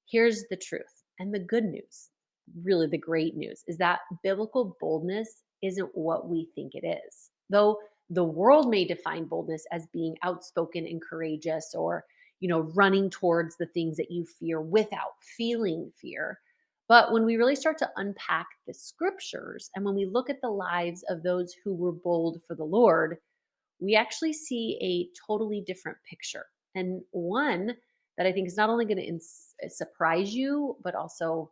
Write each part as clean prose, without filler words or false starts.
Here's the truth and the good news, really the great news, is that biblical boldness isn't what we think it is. Though the world may define boldness as being outspoken and courageous or, running towards the things that you fear without feeling fear. But when we really start to unpack the scriptures and when we look at the lives of those who were bold for the Lord, we actually see a totally different picture. And one that I think is not only going to surprise you, but also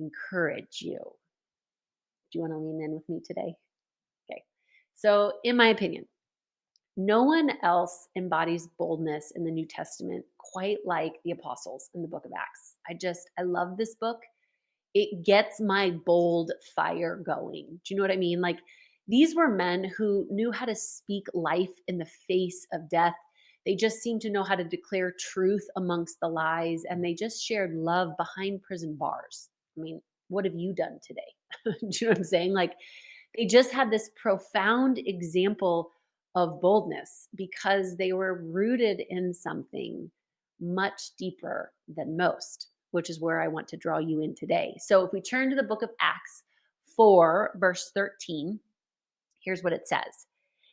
encourage you. Do you want to lean in with me today? Okay. So, in my opinion, no one else embodies boldness in the New Testament quite like the apostles in the book of Acts. I love this book. It gets my bold fire going. Do you know what I mean? Like, these were men who knew how to speak life in the face of death. They just seemed to know how to declare truth amongst the lies, and they just shared love behind prison bars. I mean, what have you done today? Do you know what I'm saying? Like, they just had this profound example of boldness because they were rooted in something much deeper than most, which is where I want to draw you in today. So if we turn to the book of Acts 4, verse 13, here's what it says.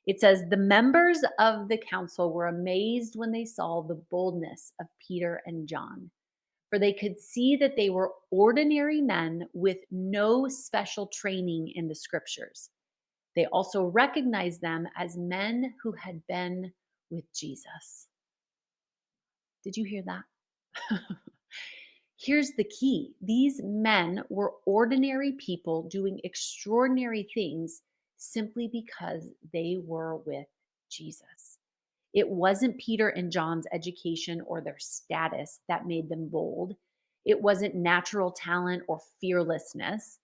It says, "The members of the council were amazed when they saw the boldness of Peter and John, for they could see that they were ordinary men with no special training in the scriptures. They also recognized them as men who had been with Jesus." Did you hear that? Here's the key: these men were ordinary people doing extraordinary things simply because they were with Jesus. It wasn't Peter and John's education or their status that made them bold. It wasn't natural talent or fearlessness.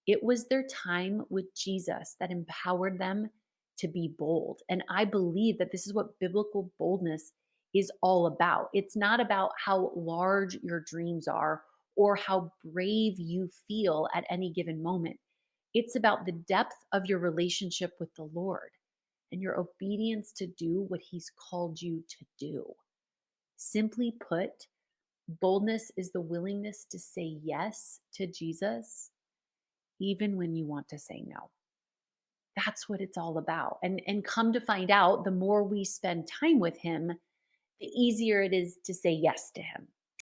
It was their time with Jesus that empowered them to be bold. And I believe that this is what biblical boldness is all about. It's not about how large your dreams are or how brave you feel at any given moment. It's about the depth of your relationship with the Lord and your obedience to do what He's called you to do. Simply put, boldness is the willingness to say yes to Jesus even when you want to say no. That's what it's all about. And come to find out, the more we spend time with him, the easier it is to say yes to him.